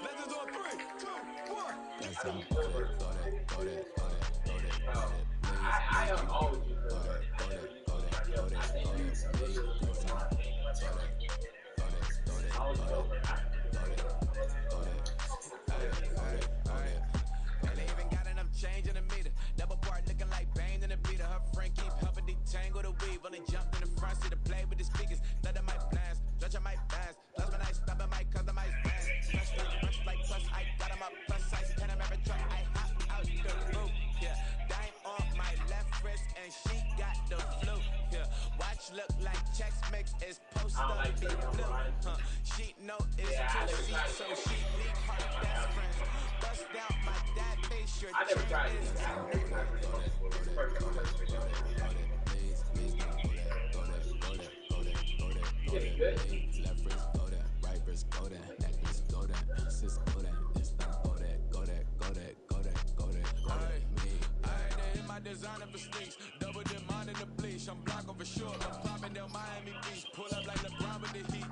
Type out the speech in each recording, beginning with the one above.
Legends on 3, 2, 1. That's how throw that, throw that, throw that, throw that, throw that, please, throw that, throw that, throw that, throw that, throw that, please, that's how throw that, throw that, throw that, throw that, throw that, throw that, throw that. And they even got enough change in the meter. Double part looking like Bane in the beater. Her friend keep helping detangle the weave. Only jumped in the front seat to play with the speakers. Thunder my plans, judge on my bands. Plus when I stop at my customize bands. Fresh like plus, I got them up plus size. Can I ever drop? I hop out the roof. Yeah, dime on my left wrist and she got the flu. Yeah, watch look like Chex Mix is post up be blue. She know it's two seats, so she leave her best friends. Bust down my dad face, your chain is Left wrist go that, right wrist go that, neck wrist go that, sis go that, this time go that, go that, go that, go that, go that, go that, me. Alright, they hit my designer for sneaks. Double dip mine in the bleach. I'm blocking for sure. I'm popping down Miami Beach. Pull up like LeBron with the heat.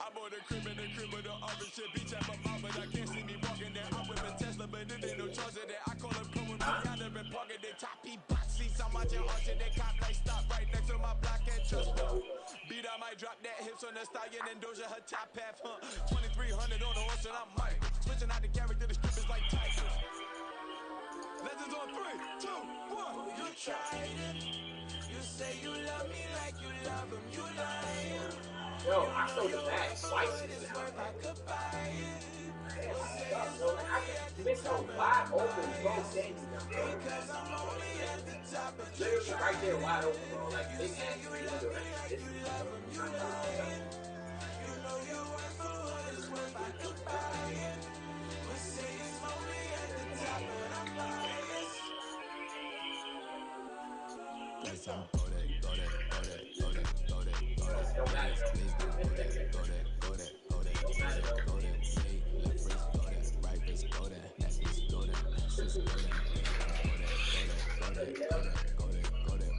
I'm on the crib with the orange shit. Beach at my mouth, but I can't see me walking there. I'm with a Tesla, but it ain't no charge there. I call it pulling Rihanna and parking the top. He box seats. I'm watching Archie. They cop like stop right next to my block and trust me. Beat I might drop that hips on the stallion and Doja her top half. 2300 on the horse and I'm Michael. Switching out the character, the strippers like Tigers. Legends on 3, 2, 1. You tried it. You say you love me like you love him. You lying. Yo, I sold the bag twice. I could buy it. I missed a wide open both games. Because I'm only at the top of the Literally right there, wide open, bro. Like big ass. you love him. You lying. You know you worth for what it's worth. I could buy it. But say it's only at the top, but I'm biased. That's how throw that, throw that, throw that, throw that, throw that, throw that, please, go that, go that, go that, go that, go that, go that, me. Left wrist go that, right wrist go that, neck wrist go that, sis go that, go that, go that, go that, go that, go that.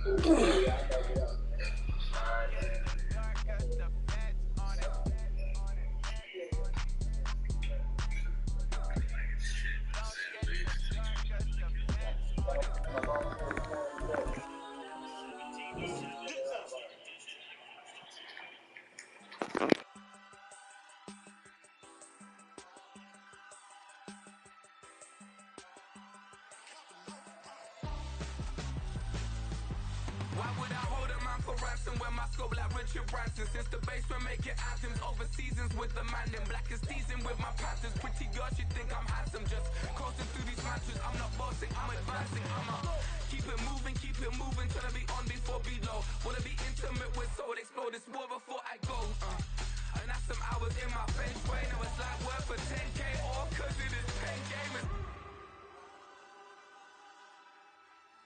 Why would I hold a man for ransom when my scope like Richard Branson? Since the basement making anthems over seasons with the man in black is teasing with my panthers. Pretty girl, she think I'm handsome. Just coasting through these mantras. I'm not bossing, I'm advancing. Keep it moving till I be on before below. Wanna be intimate with soul, explode this war before I go. And that's some hours in my bench way. Now it's like work for 10K all cause it is 10 gamers.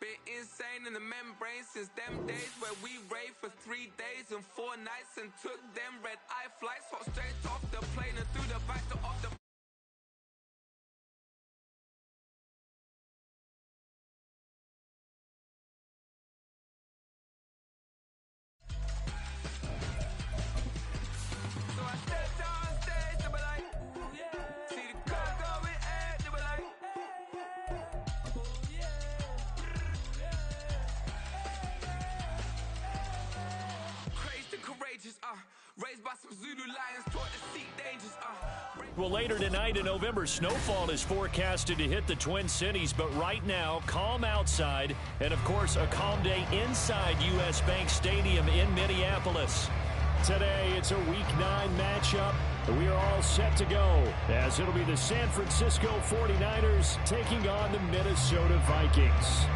Been insane in the membrane since them days where we raved for 3 days and 4 nights and took them red eye flights, hot straight off the plane and through the back to off the. So I stepped on stage, they were like, ooh, yeah. See the crowd going ahead, they were like, ooh, yeah. Crazed and courageous, raised by some Zulu lions, taught to seek dangers, Well, later tonight, a November snowfall is forecasted to hit the Twin Cities, but right now, calm outside, and of course, a calm day inside U.S. Bank Stadium in Minneapolis. Today, it's a Week 9 matchup. We are all set to go, as it'll be the San Francisco 49ers taking on the Minnesota Vikings.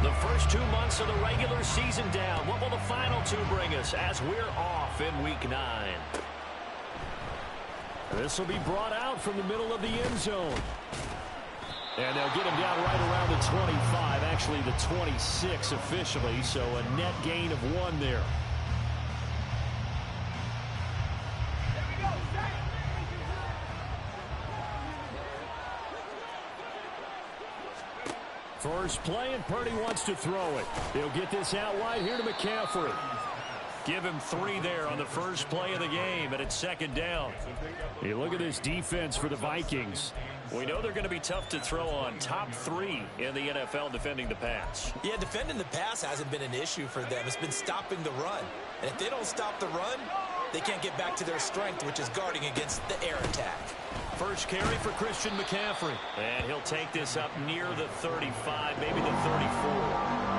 The first 2 months of the regular season down. What will the final 2 bring us as we're off in Week 9? This will be brought out from the middle of the end zone. And they'll get him down right around the 25, actually the 26 officially, so a net gain of 1 there. First play, and Purdy wants to throw it. He'll get this out wide here to McCaffrey. Give him 3 there on the first play of the game, and it's second down. Hey, look at this defense for the Vikings. We know they're going to be tough to throw on. Top 3 in the NFL defending the pass. Yeah, defending the pass hasn't been an issue for them. It's been stopping the run. And if they don't stop the run, they can't get back to their strength, which is guarding against the air attack. First carry for Christian McCaffrey. And he'll take this up near the 35, maybe the 34.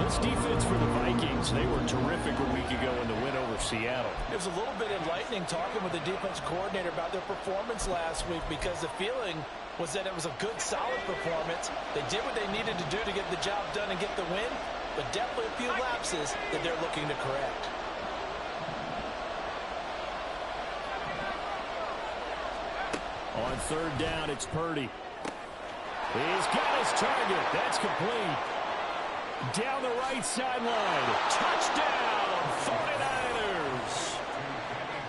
This defense for the Vikings, they were terrific a week ago in the win over Seattle. It was a little bit enlightening talking with the defense coordinator about their performance last week, because the feeling was that it was a good, solid performance. They did what they needed to do to get the job done and get the win, but definitely a few lapses that they're looking to correct. On third down, it's Purdy. He's got his target. That's complete. Down the right sideline. Touchdown, 49ers.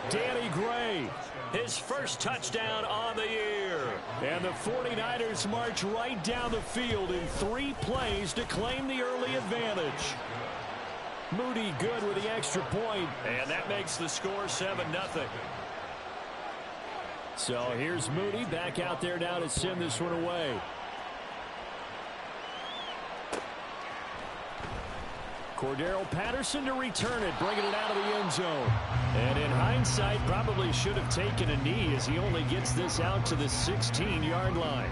Danny Gray, his first touchdown on the year. And the 49ers march right down the field in 3 plays to claim the early advantage. Moody good with the extra point, and that makes the score 7-0. So here's Moody back out there now to send this one away. Cordero Patterson to return it, bringing it out of the end zone. And in hindsight, probably should have taken a knee, as he only gets this out to the 16-yard line.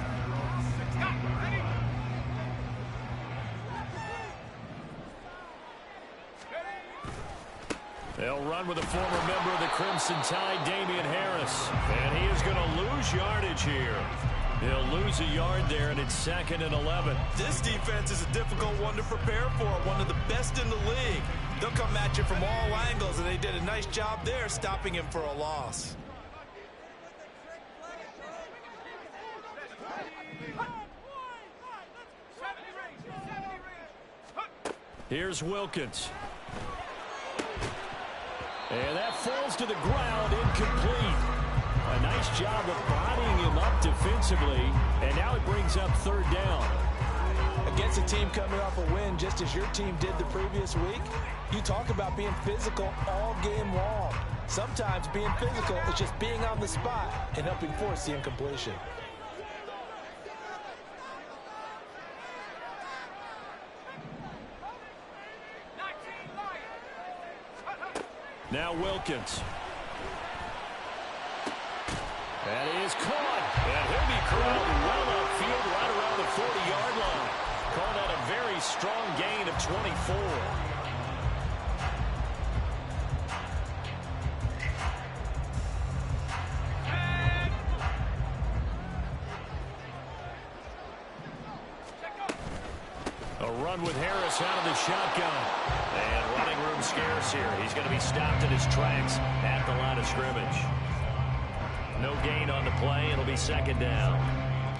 They'll run with a former member of the Crimson Tide, Damian Harris. And he is going to lose yardage here. He'll lose a yard there, and it's 2nd and 11. This defense is a difficult one to prepare for, one of the best in the league. They'll come at you from all angles, and they did a nice job there stopping him for a loss. Here's Wilkins. And that falls to the ground, incomplete. A nice job of bodying him up defensively, and now it brings up third down. Against a team coming off a win, just as your team did the previous week, you talk about being physical all game long. Sometimes being physical is just being on the spot and helping force the incompletion. Now Wilkins. And he is caught. And he'll be corralled well upfield right around the 40-yard line. Called out a very strong gain of 24. A run with Harris out of the shotgun. And running room scarce here. He's going to be stopped in his tracks at the line of scrimmage. No gain on the play. It'll be 2nd down.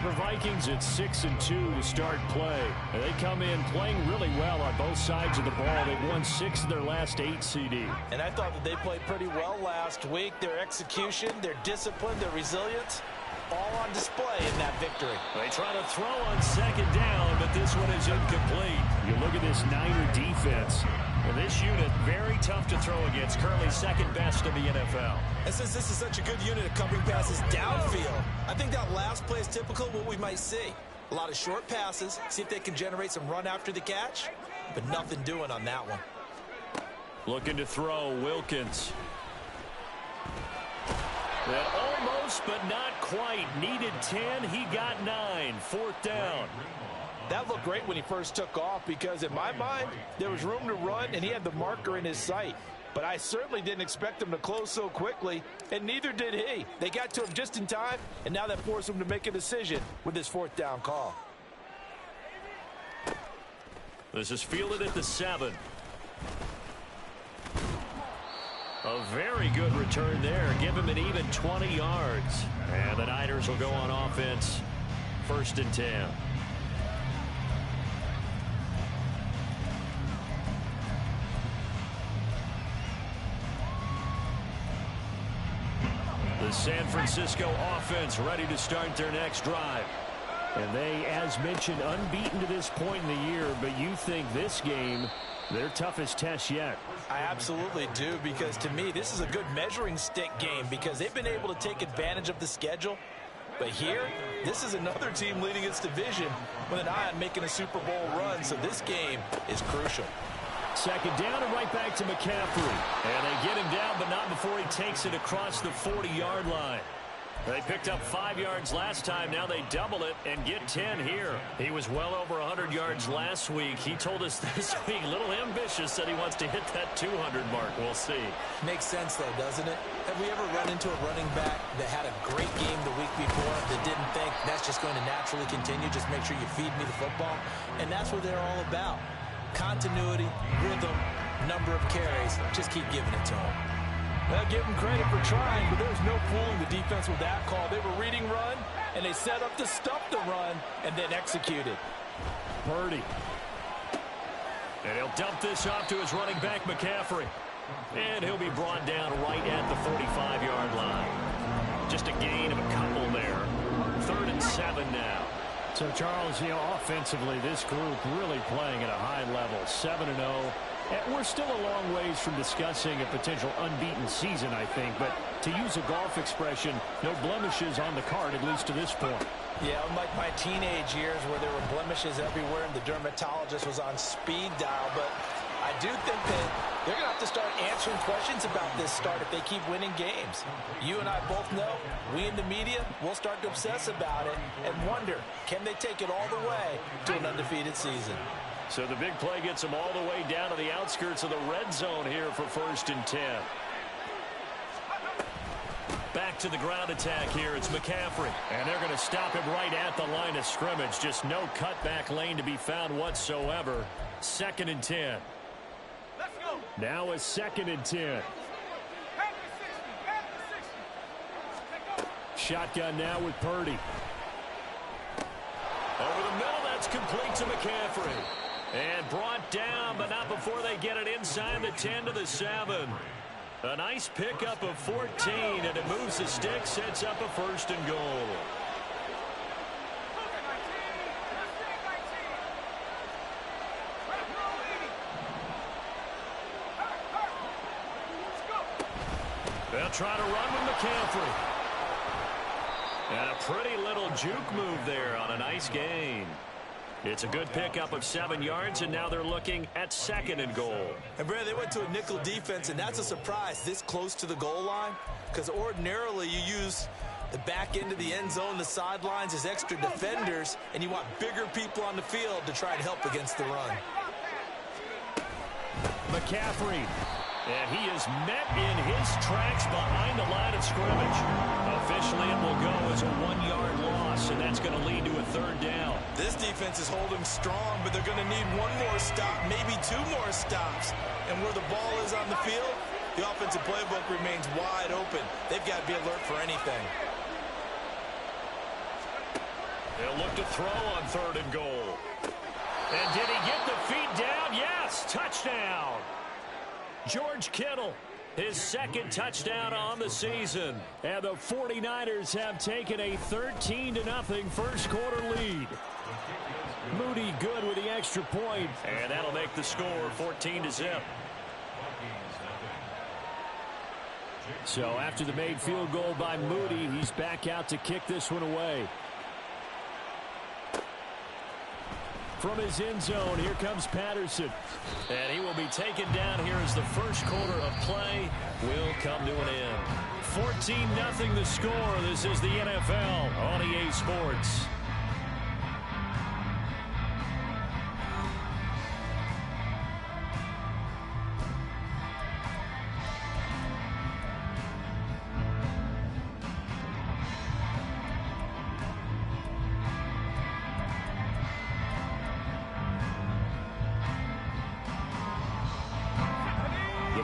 The Vikings at 6-2 to start play. And they come in playing really well on both sides of the ball. They've won 6 of their last 8 CD. And I thought that they played pretty well last week. Their execution, their discipline, their resilience, all on display in that victory. They try to throw on 2nd down, but this one is incomplete. You look at this Niner defense. And this unit, very tough to throw against. Currently 2nd best in the NFL. And since this is such a good unit of covering passes downfield, I think that last play is typical of what we might see. A lot of short passes, see if they can generate some run after the catch, but nothing doing on that one. Looking to throw, Wilkins. That almost, but not quite. Needed 10, he got 9. 4th down. That looked great when he first took off, because in my mind, there was room to run, and he had the marker in his sight. But I certainly didn't expect him to close so quickly, and neither did he. They got to him just in time, and now that forced him to make a decision with his 4th down call. This is fielded at the 7. A very good return there. Give him an even 20 yards. And the Niners will go on offense. 1st and 10. The San Francisco offense ready to start their next drive. And they, as mentioned, unbeaten to this point in the year, but you think this game, their toughest test yet? I absolutely do, because to me, this is a good measuring stick game because they've been able to take advantage of the schedule. But here, this is another team leading its division with an eye on making a Super Bowl run, so this game is crucial. Second down and right back to McCaffrey. And they get him down, but not before he takes it across the 40-yard line. They picked up 5 yards last time. Now they double it and get 10 here. He was well over 100 yards last week. He told us this week, a little ambitious, that he wants to hit that 200 mark. We'll see. Makes sense, though, doesn't it? Have we ever run into a running back that had a great game the week before that didn't think that's just going to naturally continue? Just make sure you feed me the football. And that's what they're all about. Continuity, rhythm, number of carries. Just keep giving it to them. Well, give them credit for trying, but there's no fooling the defense with that call. They were reading run, and they set up to stop the run, and then executed. Purdy. And he'll dump this off to his running back, McCaffrey. And he'll be brought down right at the 45-yard line. Just a gain of a couple there. 3rd and 7 now. So, Charles, offensively, this group really playing at a high level, 7-0. And we're still a long ways from discussing a potential unbeaten season, I think. But to use a golf expression, no blemishes on the card, at least to this point. Yeah, unlike my teenage years where there were blemishes everywhere and the dermatologist was on speed dial. But I do think that they're going to have to start answering questions about this start if they keep winning games. You and I both know, we in the media, will start to obsess about it and wonder, can they take it all the way to an undefeated season? So the big play gets them all the way down to the outskirts of the red zone here for 1st and 10. Back to the ground attack here. It's McCaffrey. And they're going to stop him right at the line of scrimmage. Just no cutback lane to be found whatsoever. 2nd and 10. Now a 2nd and 10. Shotgun now with Purdy. Over the middle, that's complete to McCaffrey. And brought down, but not before they get it inside the 10 to the 7. A nice pickup of 14, and it moves the stick, sets up a 1st and goal. They'll try to run with McCaffrey. And a pretty little juke move there on a nice gain. It's a good pickup of 7 yards, and now they're looking at 2nd and goal. And, Brad, they went to a nickel defense, and that's a surprise this close to the goal line, because ordinarily you use the back end of the end zone, the sidelines as extra defenders, and you want bigger people on the field to try and help against the run. McCaffrey. And he is met in his tracks behind the line of scrimmage. Officially, it will go as a 1-yard loss, and that's going to lead to a 3rd down. This defense is holding strong, but they're going to need 1 more stop, maybe 2 more stops. And where the ball is on the field, the offensive playbook remains wide open. They've got to be alert for anything. They'll look to throw on 3rd and goal. And did he get the feet down? Yes, touchdown. George Kittle, his 2nd touchdown on the season. And the 49ers have taken a 13-0 first quarter lead. Moody good with the extra point, and that'll make the score 14-0. So after the made field goal by Moody, he's back out to kick this one away. From his end zone, here comes Patterson. And he will be taken down here as the first quarter of play will come to an end. 14-0 the score. This is the NFL on EA Sports.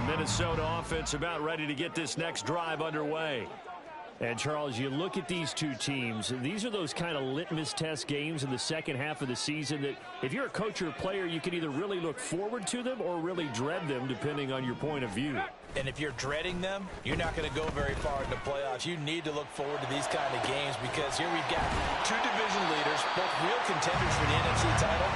Minnesota offense about ready to get this next drive underway. And, Charles, you look at these two teams, these are those kind of litmus test games in the second half of the season that if you're a coach or a player, you can either really look forward to them or really dread them, depending on your point of view. And if you're dreading them, you're not going to go very far in the playoffs. You need to look forward to these kind of games because here we've got two division leaders, both real contenders for the NFC title.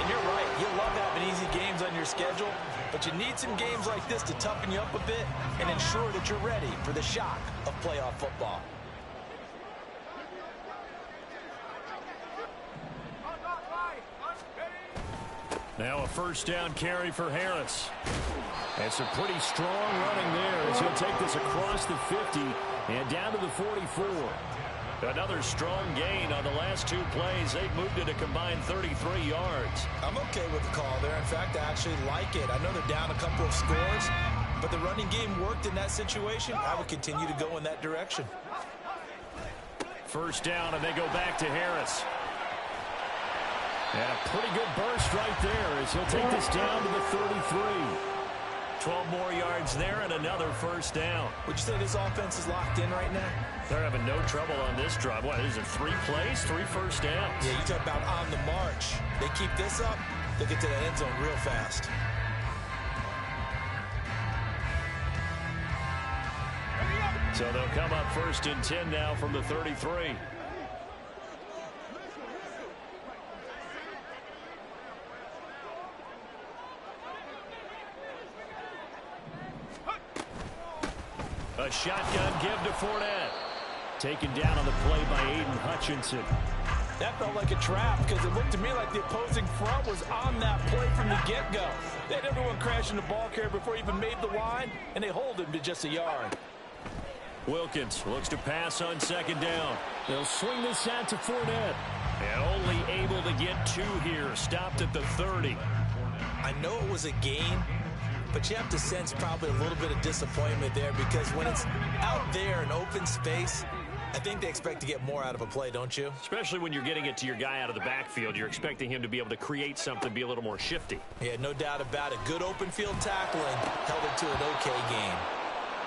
And you're right, you love having easy games on your schedule, but you need some games like this to toughen you up a bit and ensure that you're ready for the shock of playoff football. Now a first down carry for Harris. And some pretty strong running there as he'll take this across the 50 and down to the 44. Another strong gain on the last two plays. They've moved it a combined 33 yards. I'm okay with the call there. In fact, I actually like it. I know they're down a couple of scores, but the running game worked in that situation. I would continue to go in that direction. First down, and they go back to Harris. And a pretty good burst right there as he'll take this down to the 33. 12 more yards there and another first down. Would you say this offense is locked in right now? They're having no trouble on this drive. What, is it 3 plays, 3 first downs? Yeah, you talk about on the march. They keep this up, they'll get to the end zone real fast. So they'll come up first and 10 now from the 33. A shotgun give to Fournette. Taken down on the play by Aiden Hutchinson. That felt like a trap because it looked to me like the opposing front was on that play from the get-go. They had everyone crashing the ball carrier before he even made the line, and they hold him to just a yard. Wilkins looks to pass on second down. They'll swing this out to Fournette. And only able to get 2 here. Stopped at the 30. I know it was a gain, but you have to sense probably a little bit of disappointment there because when it's out there in open space, I think they expect to get more out of a play, don't you? Especially when you're getting it to your guy out of the backfield. You're expecting him to be able to create something, be a little more shifty. Yeah, no doubt about it. Good open field tackling held it to an okay game.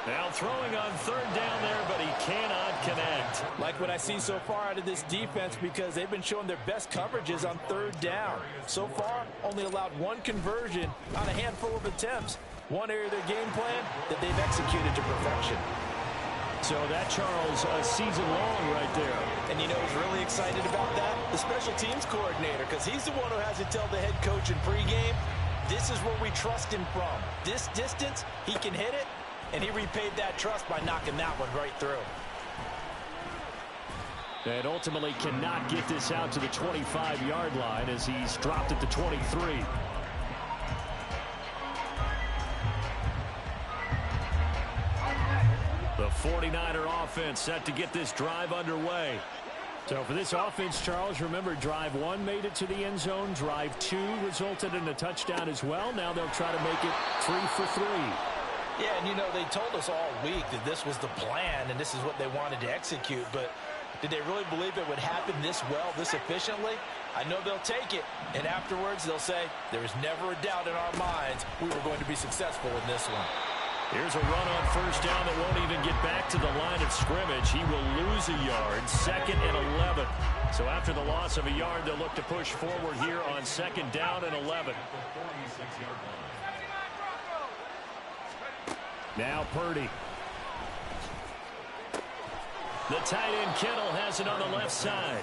Now throwing on third down there, but he cannot connect. Like what I see so far out of this defense because they've been showing their best coverages on third down. So far, only allowed 1 conversion on a handful of attempts. One area of their game plan that they've executed to perfection. So that, Charles, a season long right there. And you know who's really excited about that? The special teams coordinator, because he's the one who has to tell the head coach in pregame, this is where we trust him from. This distance, he can hit it. And he repaid that trust by knocking that one right through. And ultimately cannot get this out to the 25-yard line as he's dropped at the 23. The 49er offense set to get this drive underway. So for this offense, Charles, remember, drive 1 made it to the end zone. Drive 2 resulted in a touchdown as well. Now they'll try to make it 3 for 3. Yeah, and you know, they told us all week that this was the plan and this is what they wanted to execute, but did they really believe it would happen this well, this efficiently? I know they'll take it, and afterwards they'll say, there was never a doubt in our minds we were going to be successful in this one. Here's a run on first down that won't even get back to the line of scrimmage. He will lose a yard, 2nd and 11. So after the loss of a yard, they'll look to push forward here on 2nd down and 11. Now Purdy. The tight end Kittle has it on the left side.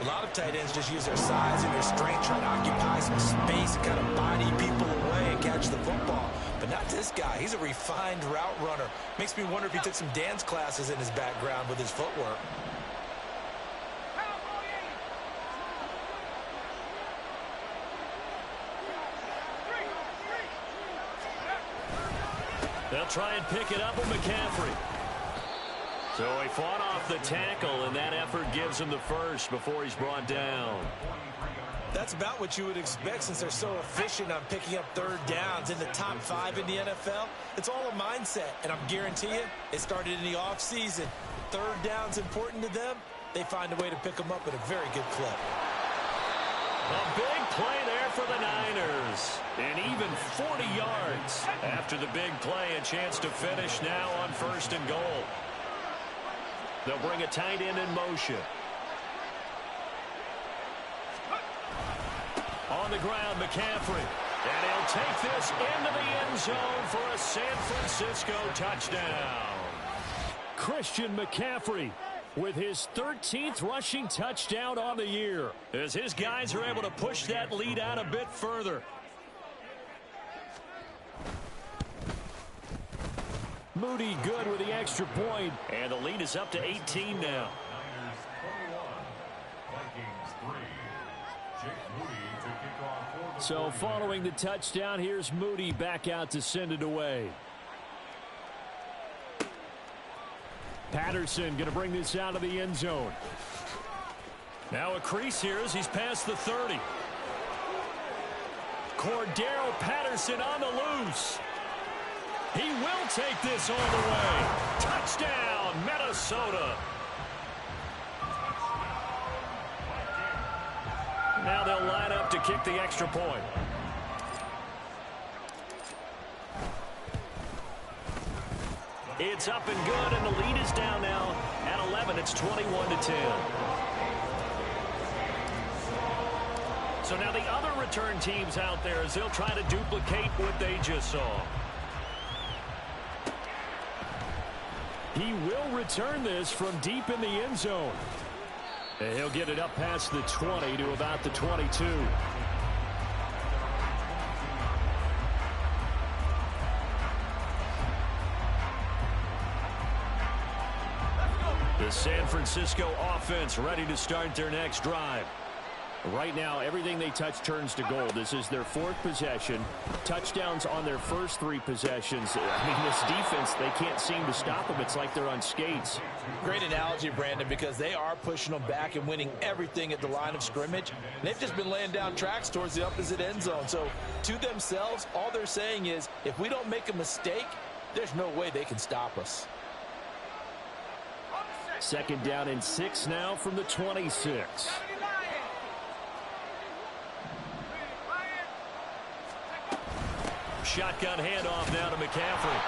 A lot of tight ends just use their size and their strength, trying to occupy some space and kind of body people away and catch the football. But not this guy. He's a refined route runner. Makes me wonder if he took some dance classes in his background with his footwork. They'll try and pick it up with McCaffrey. So he fought off the tackle, and that effort gives him the first before he's brought down. That's about what you would expect since they're so efficient on picking up third downs in the top 5 in the NFL. It's all a mindset, and I'm guarantee you it started in the offseason. Third down's important to them. They find a way to pick them up at a very good clip. A big play there for the Niners. And even 40 yards after the big play. A chance to finish now on 1st and goal. They'll bring a tight end in motion. On the ground, McCaffrey. And he'll take this into the end zone for a San Francisco touchdown. Christian McCaffrey with his 13th rushing touchdown on the year, as his guys are able to push that lead out a bit further. Moody good with the extra point, and the lead is up to 18 now. So following the touchdown, here's Moody back out to send it away. Patterson going to bring this out of the end zone. Now a crease here as he's past the 30. Cordero Patterson on the loose. He will take this all the way. Touchdown, Minnesota. Now they'll line up to kick the extra point. It's up and good, and the lead is down now at 11. It's 21-10. So now the other return teams out there as they'll try to duplicate what they just saw. He will return this from deep in the end zone. And he'll get it up past the 20 to about the 22. The San Francisco offense ready to start their next drive. Right now, everything they touch turns to gold. This is their 4th possession. Touchdowns on their first 3 possessions. I mean, this defense, they can't seem to stop them. It's like they're on skates. Great analogy, Brandon, because they are pushing them back and winning everything at the line of scrimmage. They've just been laying down tracks towards the opposite end zone. So, to themselves, all they're saying is, if we don't make a mistake, there's no way they can stop us. 2nd down and 6 now from the 26. Shotgun handoff now to McCaffrey.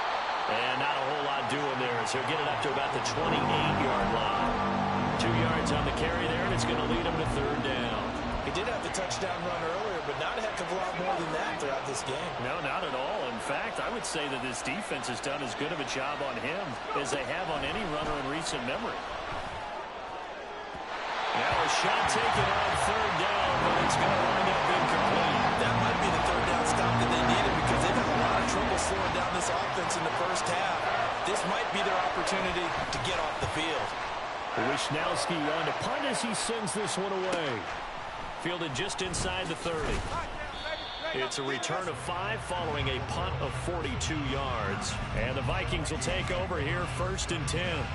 And not a whole lot doing there as he'll get it up to about the 28-yard line. 2 yards on the carry there, and it's going to lead him to 3rd down. He did have the touchdown run earlier, but not a heck of a lot more than that throughout this game. No, not at all. In fact, I would say that this defense has done as good of a job on him as they have on any runner in recent memory. Now a shot taken on 3rd down, but it's going to wind up incomplete. That might be the 3rd down stop that they needed because they've had a lot of trouble slowing down this offense in the first half. This might be their opportunity to get off the field. Wisnowski on to punt as he sends this one away. Fielded just inside the 30. It's a return of 5 following a punt of 42 yards. And the Vikings will take over here 1st and 10.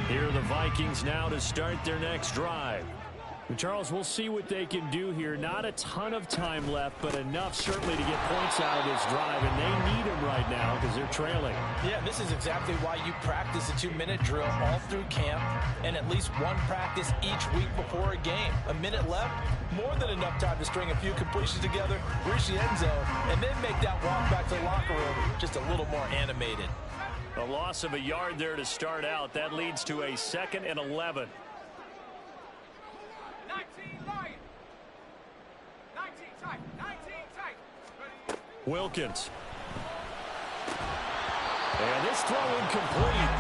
Here are the Vikings now to start their next drive. Charles, we'll see what they can do here. Not a ton of time left, but enough certainly to get points out of this drive, and they need them right now because they're trailing. Yeah, this is exactly why you practice a 2-minute drill all through camp and at least one practice each week before a game. A minute left, more than enough time to string a few completions together, reach the end zone, and then make that walk back to the locker room just a little more animated. A loss of a yard there to start out. That leads to a 2nd and 11. 19 line. 19 tight. 19 tight. Wilkins. And this throw incomplete.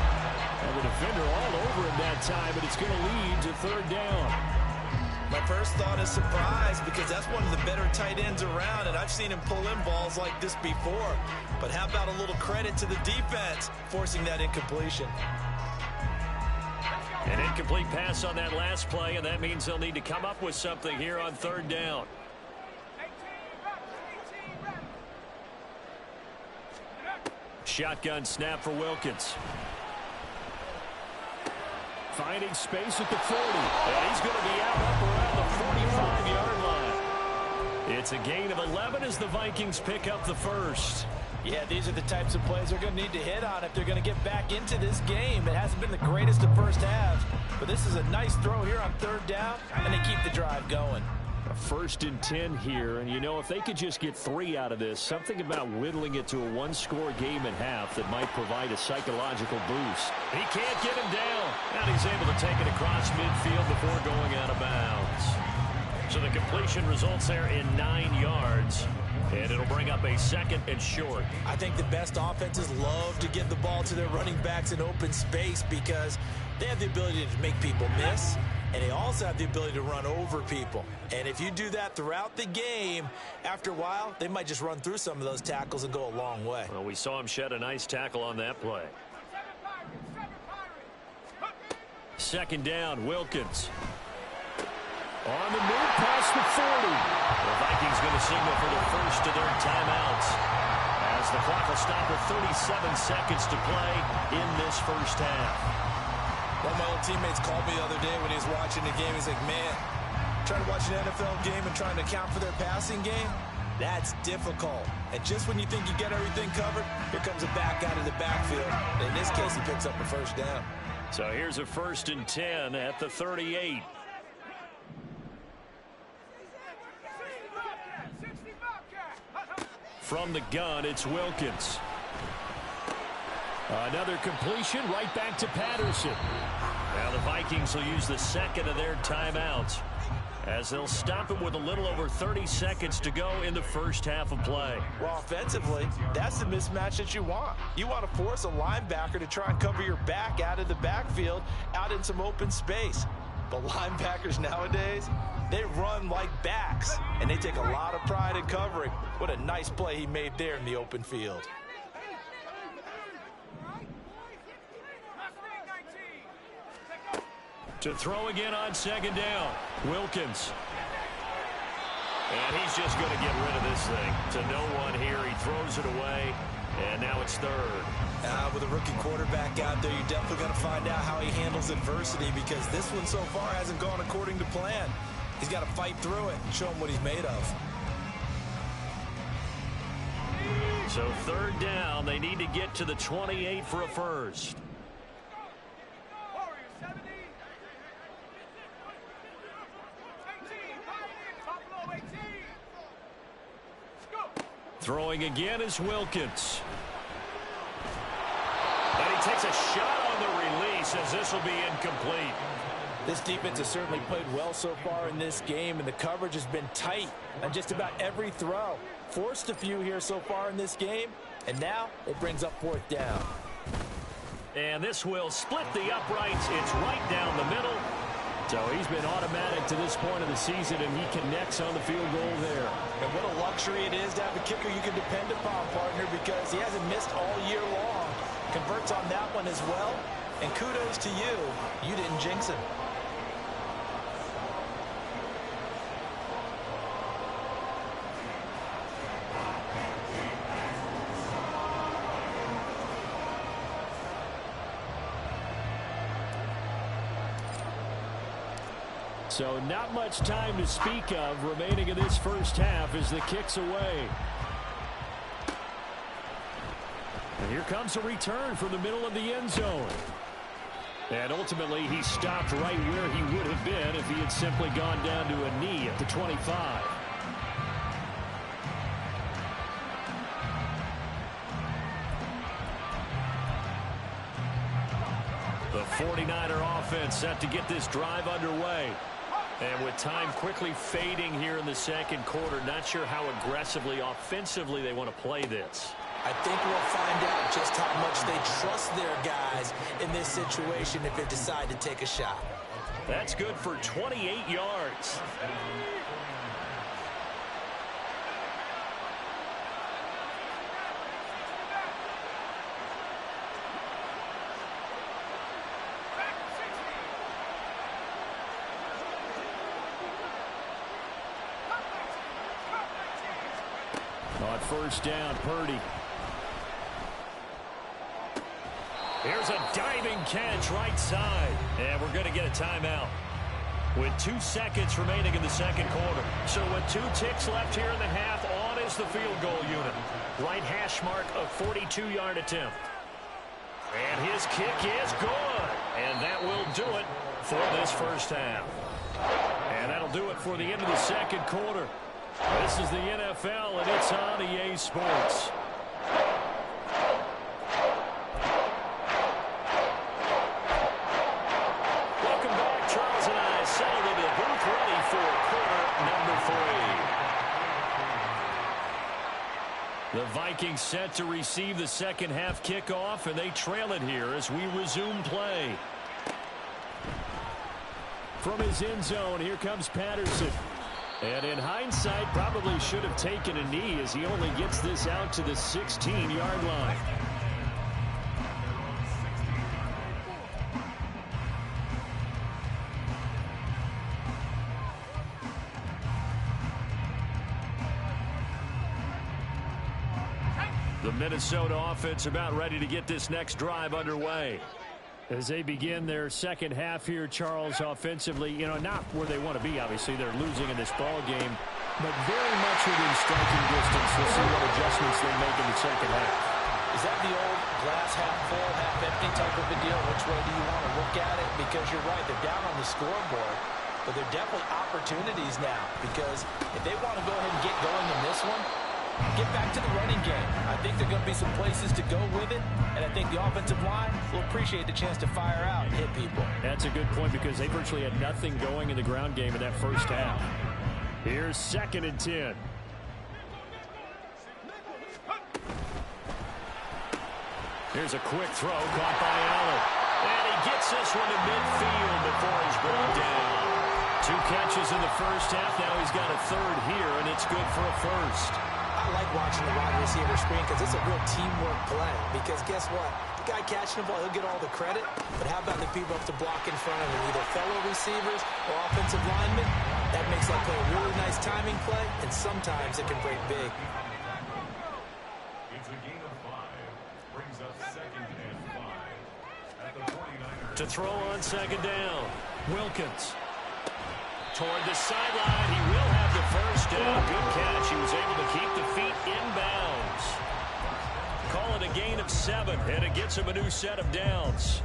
And the defender all over him that time, but it's going to lead to 3rd down. My first thought is surprise because that's one of the better tight ends around, and I've seen him pull in balls like this before. But how about a little credit to the defense forcing that incompletion? An incomplete pass on that last play, and that means they'll need to come up with something here on 3rd down. Shotgun snap for Wilkins. Finding space at the 40. And he's going to be out up around the 45-yard line. It's a gain of 11 as the Vikings pick up the 1st. Yeah, these are the types of plays they're going to need to hit on if they're going to get back into this game. It hasn't been the greatest of first halves, but this is a nice throw here on 3rd down, and they keep the drive going. 1st and 10 here, and you know, if they could just get 3 out of this, something about whittling it to a one-score game at half that might provide a psychological boost. He can't get him down, and he's able to take it across midfield before going out of bounds. So the completion results there in 9 yards, and it'll bring up a 2nd and short. I think the best offenses love to get the ball to their running backs in open space because they have the ability to make people miss, and they also have the ability to run over people. And if you do that throughout the game, after a while, they might just run through some of those tackles and go a long way. Well, we saw him shed a nice tackle on that play. 2nd down, Wilkins. On the move past the 40. The Vikings going to signal for the first of their timeouts, as the clock will stop with 37 seconds to play in this first half. One of my old teammates called me the other day when he was watching the game. He's like, man, trying to watch an NFL game and trying to account for their passing game, that's difficult. And just when you think you get everything covered, here comes a back out of the backfield. In this case, he picks up a 1st down. So here's a 1st and 10 at the 38. From the gun, it's Wilkins. Another completion right back to Patterson. Now the Vikings will use the 2nd of their timeouts, as they'll stop him with a little over 30 seconds to go in the first half of play. Well, offensively, that's the mismatch that you want. You want to force a linebacker to try and cover your back out of the backfield, out in some open space. But linebackers nowadays, they run like backs, and they take a lot of pride in covering. What a nice play he made there in the open field. To throw again on 2nd down, Wilkins. And he's just going to get rid of this thing to no one here. He throws it away, and now it's 3rd. With a rookie quarterback out there, you're definitely going to find out how he handles adversity, because this one so far hasn't gone according to plan. He's got to fight through it and show him what he's made of. So 3rd down, they need to get to the 28 for a first. Throwing again is Wilkins. And he takes a shot on the release, as this will be incomplete. This defense has certainly played well so far in this game, and the coverage has been tight on just about every throw. Forced a few here so far in this game, and now it brings up 4th down. And this will split the uprights. It's right down the middle. So he's been automatic to this point of the season, and he connects on the field goal there. And what a luxury it is to have a kicker you can depend upon, partner, because he hasn't missed all year long. Converts on that one as well. And kudos to you. You didn't jinx him. So not much time to speak of remaining in this first half as the kick's away. And here comes a return from the middle of the end zone. And ultimately, he stopped right where he would have been if he had simply gone down to a knee at the 25. The 49er offense set to get this drive underway. And with time quickly fading here in the 2nd quarter, not sure how aggressively, offensively they want to play this. I think we'll find out just how much they trust their guys in this situation if they decide to take a shot. That's good for 28 yards. On 1st down, Purdy. Here's a diving catch right side. And we're going to get a timeout with 2 seconds remaining in the 2nd quarter. So with 2 ticks left here in the half, on is the field goal unit. Right hash mark, a 42-yard attempt. And his kick is good. And that will do it for this first half. And that'll do it for the end of the second quarter. This is the NFL, and it's on EA Sports. Welcome back. Charles and I settled into the booth ready for quarter number 3. The Vikings set to receive the second half kickoff, and they trail it here as we resume play. From his end zone, here comes Patterson. And in hindsight, probably should have taken a knee as he only gets this out to the 16-yard line. The Minnesota offense about ready to get this next drive underway. As they begin their second half here, Charles, offensively, not where they want to be. Obviously, they're losing in this ball game, but very much within striking distance. We'll see what adjustments they make in the second half. Is that the old glass half full, half empty type of a deal? Which way do you want to look at it? Because you're right, they're down on the scoreboard, but they're definitely opportunities now. Because if they want to go ahead and get going in this one, get back to the running game. I think there are going to be some places to go with it, and I think the offensive line will appreciate the chance to fire out and hit people. That's a good point because they virtually had nothing going in the ground game in that first half. Here's 2nd and 10. Here's a quick throw caught by Allen. And he gets this one to midfield before he's brought down. 2 catches in the first half. Now he's got a third here, and it's good for a first. I like watching the wide receiver screen because it's a real teamwork play. Because guess what? The guy catching the ball, he'll get all the credit. But how about the people up to block in front of him, either fellow receivers or offensive linemen? That makes that play a really nice timing play, and sometimes it can break big. It's a gain of 5. Brings up 2nd and 5. At the 49ers. To throw on 2nd down. Wilkins. Toward the sideline, he will have the first down. Good catch. He was able to keep the feet inbounds. Call it a gain of 7, and it gets him a new set of downs.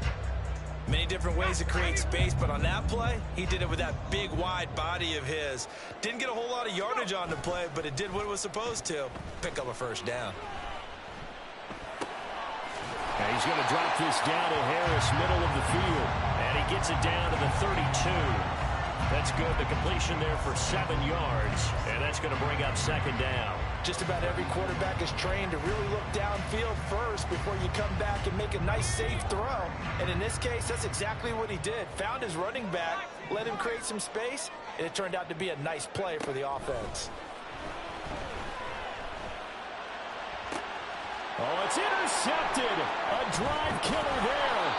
Many different ways to create space, but on that play, he did it with that big, wide body of his. Didn't get a whole lot of yardage on the play, but it did what it was supposed to. Pick up a first down. Now he's going to drop this down to Harris, middle of the field. And he gets it down to the 32. That's good. The completion there for 7 yards. And that's going to bring up 2nd down. Just about every quarterback is trained to really look downfield first before you come back and make a nice, safe throw. And in this case, that's exactly what he did. Found his running back, let him create some space, and it turned out to be a nice play for the offense. Oh, it's intercepted. A drive killer there.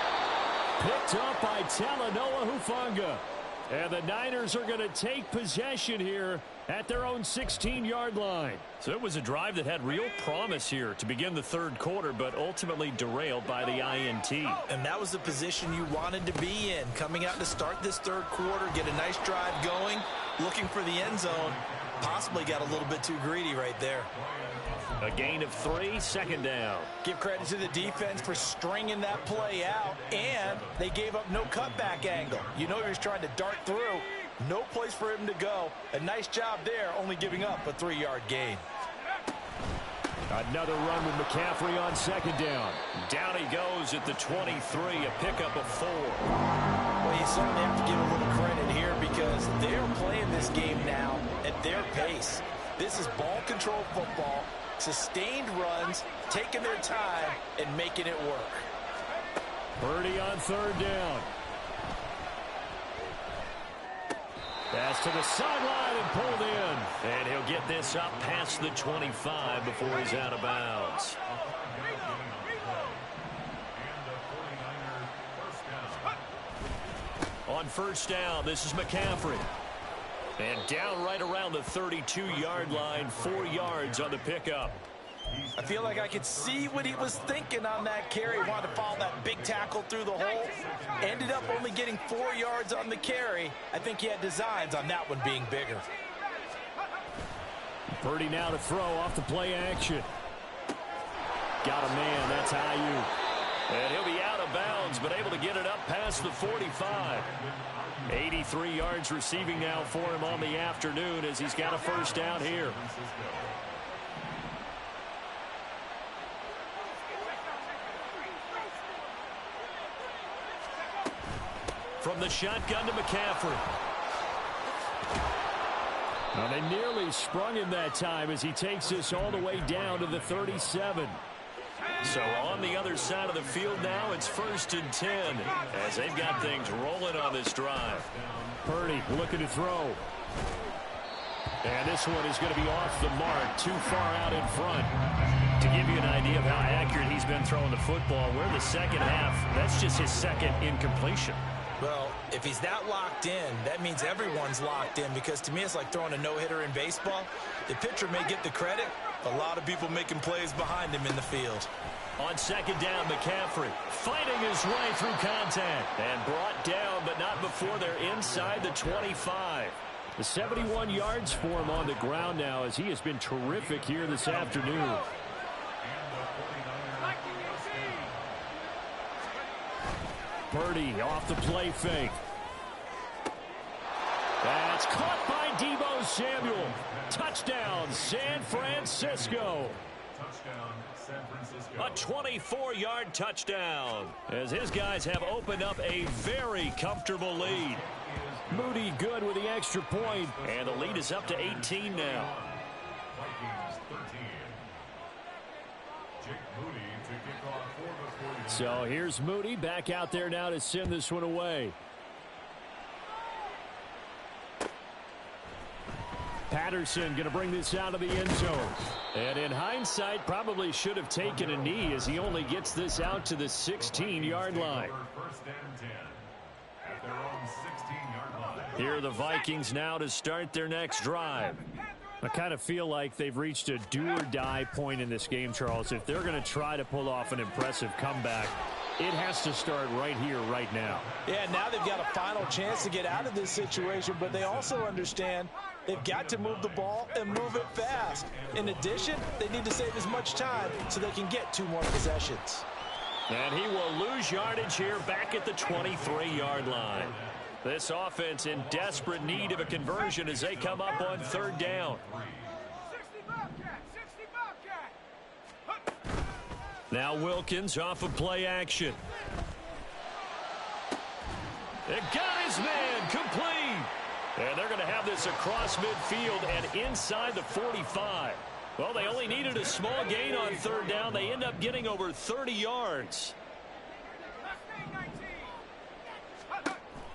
Picked up by Talanoa Hufanga. And the Niners are going to take possession here at their own 16-yard line. So it was a drive that had real promise here to begin the third quarter, but ultimately derailed by the INT. And that was the position you wanted to be in. Coming out to start this third quarter, get a nice drive going, looking for the end zone. Possibly got a little bit too greedy right there. A gain of 3, 2nd down. Give credit to the defense for stringing that play out, and they gave up no cutback angle. You know he was trying to dart through. No place for him to go. A nice job there, only giving up a 3-yard gain. Another run with McCaffrey on 2nd down. Down he goes at the 23, a pickup of 4. Well, you certainly have to give a little credit here because they're playing this game now at their pace. This is ball control football. Sustained runs, taking their time, and making it work. Birdie on 3rd down. Pass to the sideline and pulled in. And he'll get this up past the 25 before he's out of bounds. On 1st down, this is McCaffrey. And down right around the 32-yard line, 4 yards on the pickup. I feel like I could see what he was thinking on that carry. Wanted to follow that big tackle through the hole. Ended up only getting 4 yards on the carry. I think he had designs on that one being bigger. Purdy now to throw off the play action. Got a man. That's Ayuk. And he'll be out of bounds, but able to get it up past the 45. 83 yards receiving now for him on the afternoon as he's got a first down here. From the shotgun to McCaffrey. Now they nearly sprung him that time as he takes this all the way down to the 37. So on the other side of the field now, it's 1st and 10 as they've got things rolling on this drive. Purdy looking to throw. And this one is going to be off the mark, too far out in front. To give you an idea of how accurate he's been throwing the football, we're in the second half. That's just his second incompletion. Well, if he's that locked in, that means everyone's locked in, because to me it's like throwing a no-hitter in baseball. The pitcher may get the credit, a lot of people making plays behind him in the field. On second down, McCaffrey fighting his way through contact and brought down, but not before they're inside the 25. The 71 yards for him on the ground now as he has been terrific here this afternoon. Purdy off the play fake. That's caught by Deebo Samuel. Touchdown, San Francisco. A 24-yard touchdown as his guys have opened up a very comfortable lead. Moody good with the extra point, and the lead is up to 18 now. So here's Moody back out there now to send this one away. Patterson going to bring this out of the end zone. And in hindsight, probably should have taken a knee as he only gets this out to the 16-yard line. Here are the Vikings now to start their next drive. I kind of feel like they've reached a do-or-die point in this game, Charles. If they're going to try to pull off an impressive comeback, it has to start right here, right now. Yeah, now they've got a final chance to get out of this situation, but they also understand they've got to move the ball and move it fast. In addition, they need to save as much time so they can get 2 more possessions. And he will lose yardage here back at the 23-yard line. This offense in desperate need of a conversion as they come up on 3rd down. Now Wilkins off of play action. It got his man complete. And they're going to have this across midfield and inside the 45. Well, they only needed a small gain on 3rd down. They end up getting over 30 yards.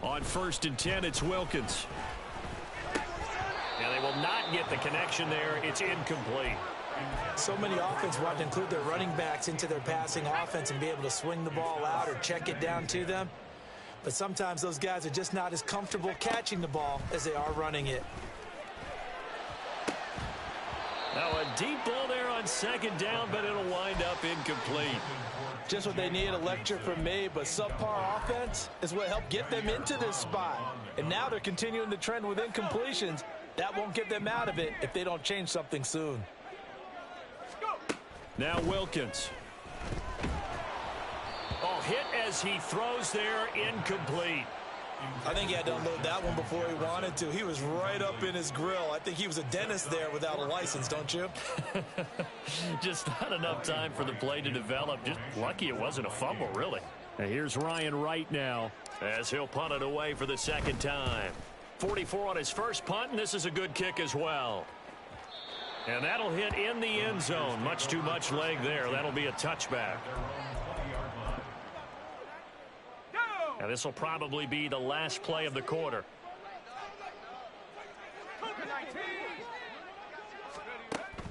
On 1st and 10, it's Wilkins. And they will not get the connection there. It's incomplete. So many offenses want to include their running backs into their passing offense and be able to swing the ball out or check it down to them. But sometimes those guys are just not as comfortable catching the ball as they are running it. Now a deep ball there on 2nd down, but it'll wind up incomplete. Just what they need, a lecture from me, but subpar offense is what helped get them into this spot. And now they're continuing the trend with incompletions. That won't get them out of it if they don't change something soon. Now Wilkins. Oh, hit as he throws there, incomplete. I think he had to unload that one before he wanted to. He was right up in his grill. I think he was a dentist there without a license, don't you? Just not enough time for the play to develop. Just lucky it wasn't a fumble, really. Now here's Ryan Wright now as he'll punt it away for the 2nd time. 44 on his first punt, and this is a good kick as well. And that'll hit in the end zone. Much too much leg there. That'll be a touchback. And this will probably be the last play of the quarter.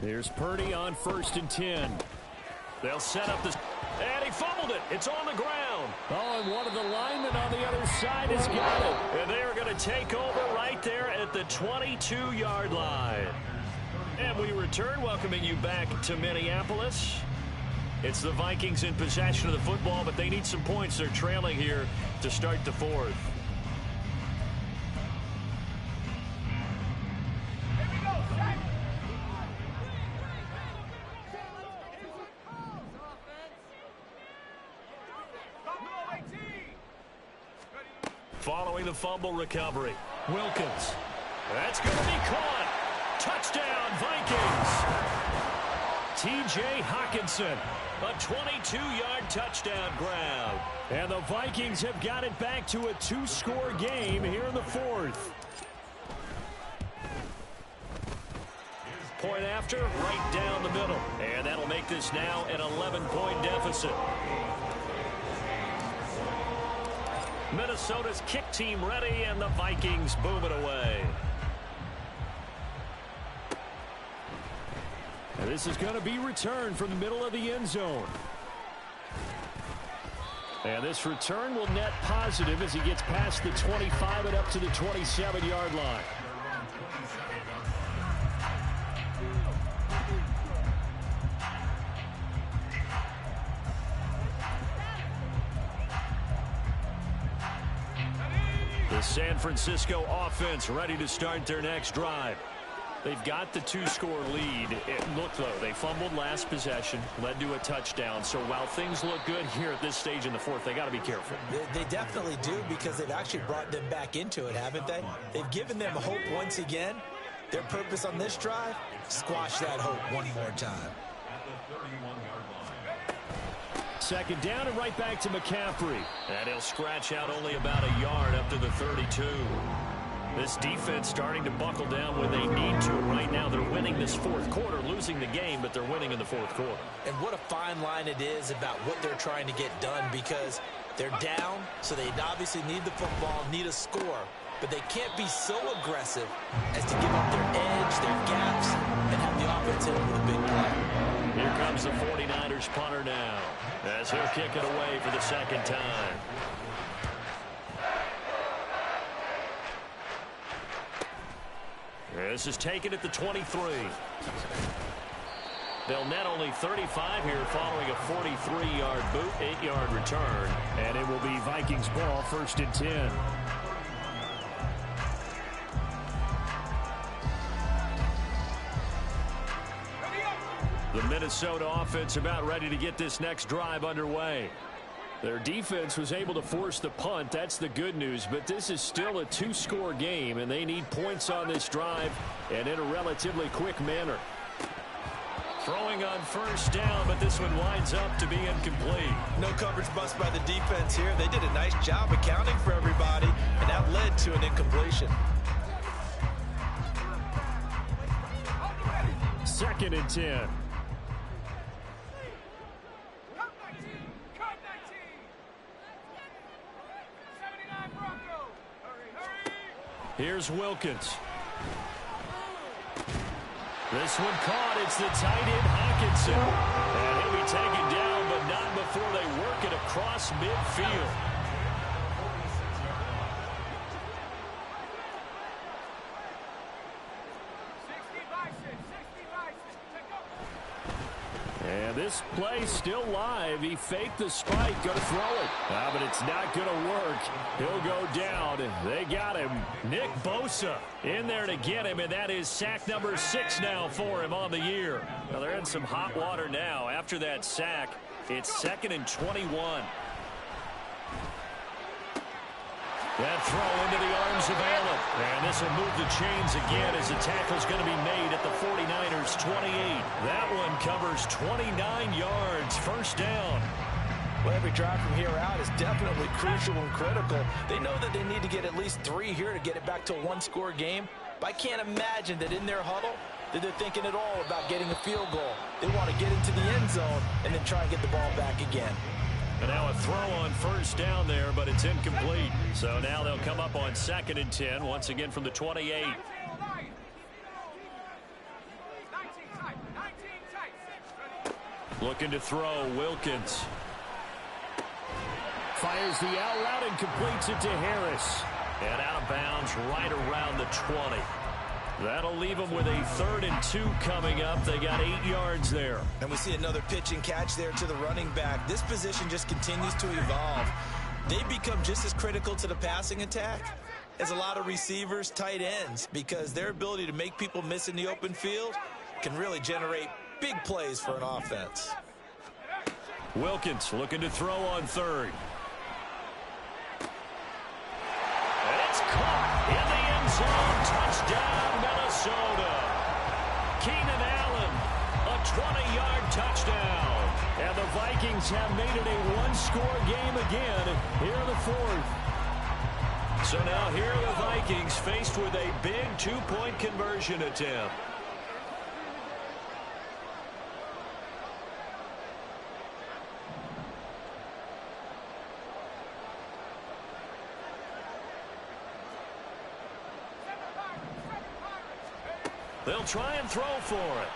Here's Purdy on 1st and 10. They'll set up this. And he fumbled it. It's on the ground. Oh, and one of the linemen on the other side has got it. And they are going to take over right there at the 22-yard line. And we return, welcoming you back to Minneapolis. It's the Vikings in possession of the football, but they need some points. They're trailing here to start the 4th. Following the fumble recovery, Wilkins. That's going to be caught. Touchdown, Vikings. T.J. Hawkinson, a 22-yard touchdown grab. And the Vikings have got it back to a 2-score game here in the fourth. Point after, right down the middle. And that'll make this now an 11-point deficit. Minnesota's kick team ready, and the Vikings boom it away. And this is going to be returned from the middle of the end zone. And this return will net positive as he gets past the 25 and up to the 27-yard line. The San Francisco offense ready to start their next drive. They've got the 2-score lead. Look, though, they fumbled last possession, led to a touchdown. So while things look good here at this stage in the fourth, they got to be careful. They definitely do, because they've actually brought them back into it, haven't they? They've given them hope once again. Their purpose on this drive, squash that hope one more time. Second down and right back to McCaffrey. And he'll scratch out only about a yard up to the 32. This defense starting to buckle down when they need to. Right now they're winning this fourth quarter, losing the game, but they're winning in the fourth quarter. And what a fine line it is about what they're trying to get done, because they're down, so they obviously need the football, need a score. But they can't be so aggressive as to give up their edge, their gaps, and have the offense hit them with a big play. Here comes the 49ers punter now, as he'll kick it away for the second time. This is taken at the 23. They'll net only 35 here following a 43-yard boot, 8-yard return. And it will be Vikings ball, 1st and 10. The Minnesota offense about ready to get this next drive underway. Their defense was able to force the punt. That's the good news. But this is still a 2-score game, and they need points on this drive and in a relatively quick manner. Throwing on first down, but this one winds up to be incomplete. No coverage bust by the defense here. They did a nice job accounting for everybody, and that led to an incompletion. 2nd and 10. Here's Wilkins. This one caught. It's the tight end Hawkinson. And he'll be taken down, but not before they work it across midfield. And this play still live. He faked the spike, going to throw it. But it's not going to work. He'll go down. They got him. Nick Bosa in there to get him, and that is sack number 6 now for him on the year. Now they're in some hot water now. After that sack, it's 2nd and 21. That throw into the arms of Allen. And this will move the chains again as the tackle's going to be made at the 49ers 28. That one covers 29 yards. 1st down. Well, every drive from here out is definitely crucial and critical. They know that they need to get at least 3 here to get it back to a 1-score game. But I can't imagine that in their huddle that they're thinking at all about getting a field goal. They want to get into the end zone and then try and get the ball back again. And now a throw on first down there, but it's incomplete. So now they'll come up on 2nd and 10, once again from the 28. Looking to throw, Wilkins. Fires the out route and completes it to Harris. And out of bounds right around the 20. That'll leave them with a 3rd and 2 coming up. They got 8 yards there. And we see another pitch and catch there to the running back. This position just continues to evolve. They become just as critical to the passing attack as a lot of receivers, tight ends, because their ability to make people miss in the open field can really generate big plays for an offense. Wilkins looking to throw on 3rd. down, Minnesota. Keenan Allen, a 20-yard touchdown. And the Vikings have made it a one-score game again here in the fourth. So now here are the Vikings faced with a big two-point conversion attempt. They'll try and throw for it.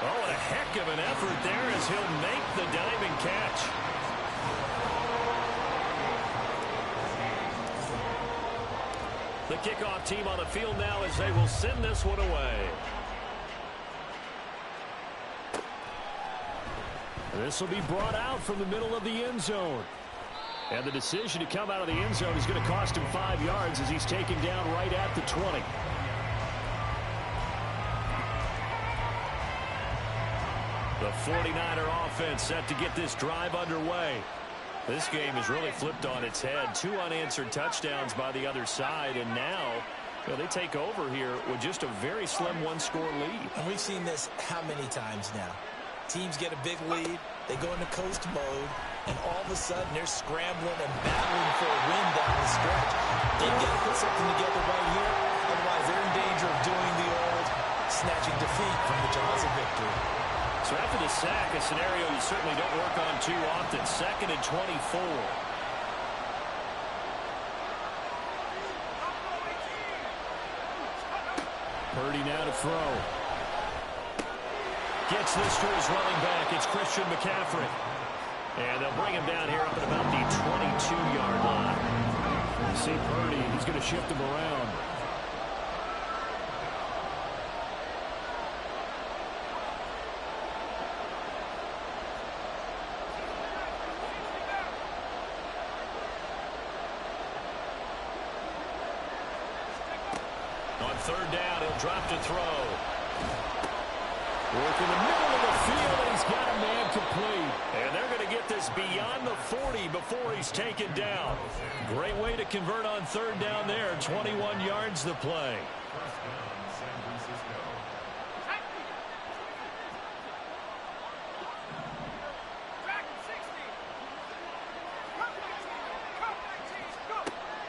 Oh, what a heck of an effort there as he'll make the diving catch. The kickoff team on the field now as they will send this one away. This will be brought out from the middle of the end zone. And the decision to come out of the end zone is going to cost him 5 yards as he's taken down right at the 20. The 49er offense set to get this drive underway. This game is really flipped on its head. 2 unanswered touchdowns by the other side, and now they take over here with just a very slim one-score lead. And we've seen this how many times now? Teams get a big lead, they go into coast mode, and all of a sudden they're scrambling and battling for a win down the stretch. They've got to put something together right here, otherwise they're in danger of doing the old snatching defeat from the jaws of victory. So after the sack, a scenario you certainly don't work on too often. 2nd and 24. Purdy now to throw. Gets this to his running back. It's Christian McCaffrey. And they'll bring him down here up at about the 22-yard line. You see Purdy, he's going to shift him around. On 3rd down, he'll drop to throw. Work in the middle of the field, and he's got a man complete. And they're going to get this beyond the 40 before he's taken down. Great way to convert on 3rd down there. 21 yards the play.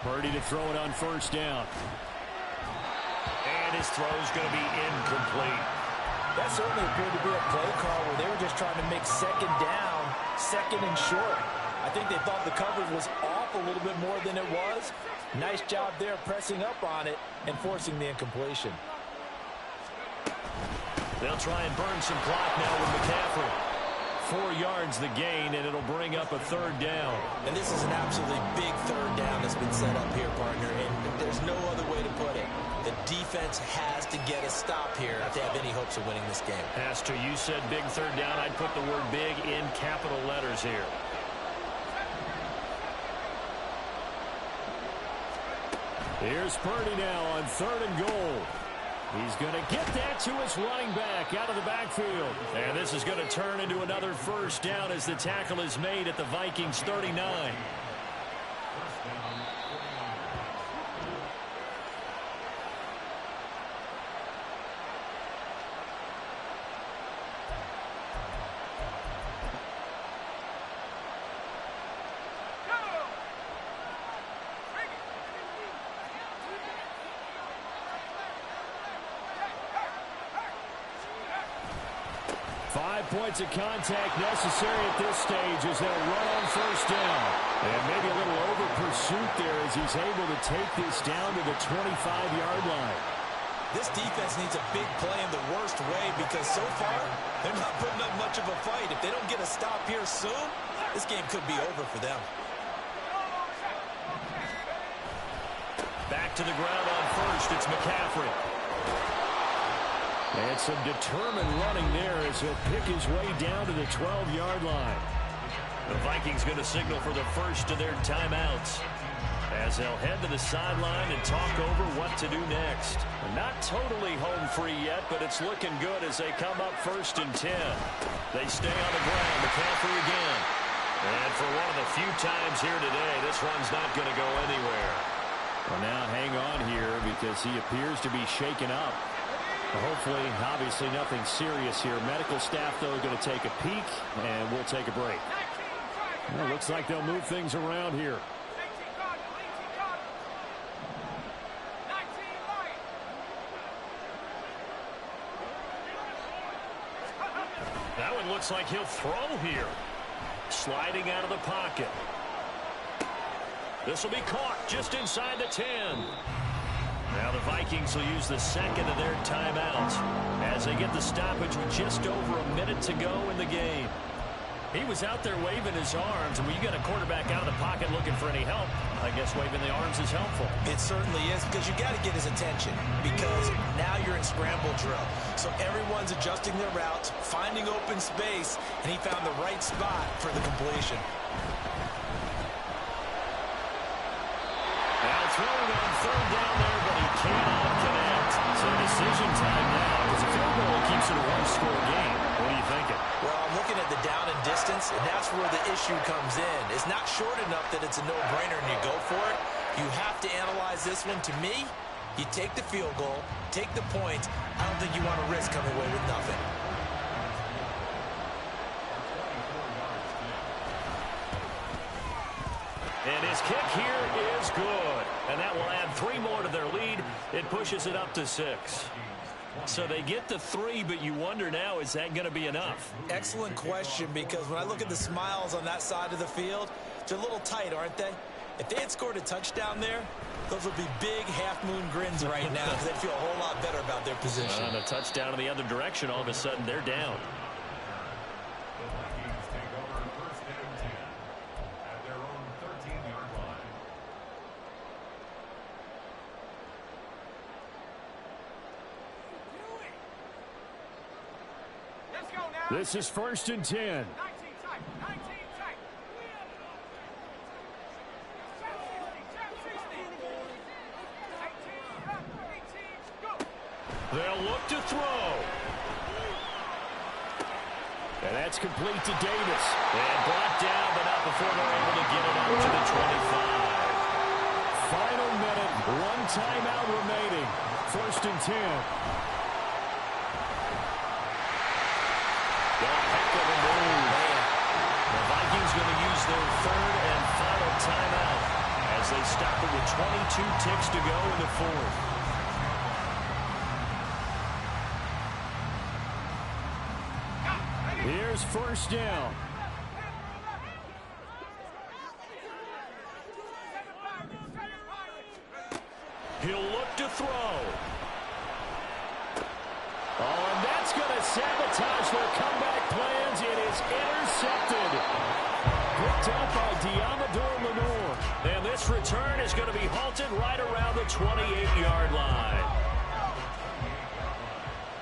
Purdy to throw it on 1st down. And his throw's going to be incomplete. That certainly appeared to be a play call where they were just trying to make 2nd down, 2nd and short. I think they thought the coverage was off a little bit more than it was. Nice job there pressing up on it and forcing the incompletion. They'll try and burn some clock now with McCaffrey. 4 yards the gain, and it'll bring up a 3rd down. And this is an absolutely big 3rd down that's been set up here, partner, and there's no other way to put it. The defense has to get a stop here if they have any hopes of winning this game. Has to. You said big 3rd down. I'd put the word big in capital letters here. Here's Purdy now on 3rd and goal. He's going to get that to his running back out of the backfield. And this is going to turn into another 1st down as the tackle is made at the Vikings 39. 5 points of contact necessary at this stage as they'll run on 1st down. And maybe a little over pursuit there as he's able to take this down to the 25-yard line. This defense needs a big play in the worst way because so far they're not putting up much of a fight. If they don't get a stop here soon, this game could be over for them. Back to the ground on 1st. It's McCaffrey. And some determined running there as he'll pick his way down to the 12-yard line. The Vikings going to signal for the first of their timeouts as they'll head to the sideline and talk over what to do next. Not totally home free yet, but it's looking good as they come up 1st and 10. They stay on the ground. McCaffrey again. And for one of the few times here today, this one's not going to go anywhere. Well, now hang on here because he appears to be shaken up. Hopefully, obviously nothing serious here. Medical staff, though, going to take a peek, and we'll take a break. Well, looks like they'll move things around here. That one looks like he'll throw here. Sliding out of the pocket. This will be caught just inside the 10. Now the Vikings will use the second of their timeouts as they get the stoppage with just over a minute to go in the game. He was out there waving his arms, and when you get a quarterback out of the pocket looking for any help, I guess waving the arms is helpful. It certainly is, because you got to get his attention, because now you're in scramble drill. So everyone's adjusting their routes, finding open space, and he found the right spot for the completion. Now throwing on third down there, but he cannot connect. So decision time now, because a field goal keeps it a one-score game. What are you thinking? Well, I'm looking at the down and distance, and that's where the issue comes in. It's not short enough that it's a no-brainer and you go for it. You have to analyze this one. To me, you take the field goal, take the point. I don't think you want to risk coming away with nothing. And his kick here is good. And that will add 3 more to their lead. It pushes it up to 6. So they get to 3, but you wonder now, is that going to be enough? Excellent question, because when I look at the smiles on that side of the field, they're a little tight, aren't they? If they had scored a touchdown there, those would be big half-moon grins right now, because they'd feel a whole lot better about their position. On a touchdown in the other direction, all of a sudden they're down. The Vikings take over first and 10 at their own 13-yard line. This is first and 10. They'll look to throw. And that's complete to Davis. And brought down, but not before they're able to get it out to the 25. Final minute, 1 timeout remaining. First and 10. Heck of a move. The Vikings going to use their third and final timeout as they stop it with 22 ticks to go in the fourth. Here's first down. He'll look to throw. Oh, and that's going to sabotage their comeback plans. It is intercepted. Picked up by Diamador Lenore. And this return is going to be halted right around the 28-yard line.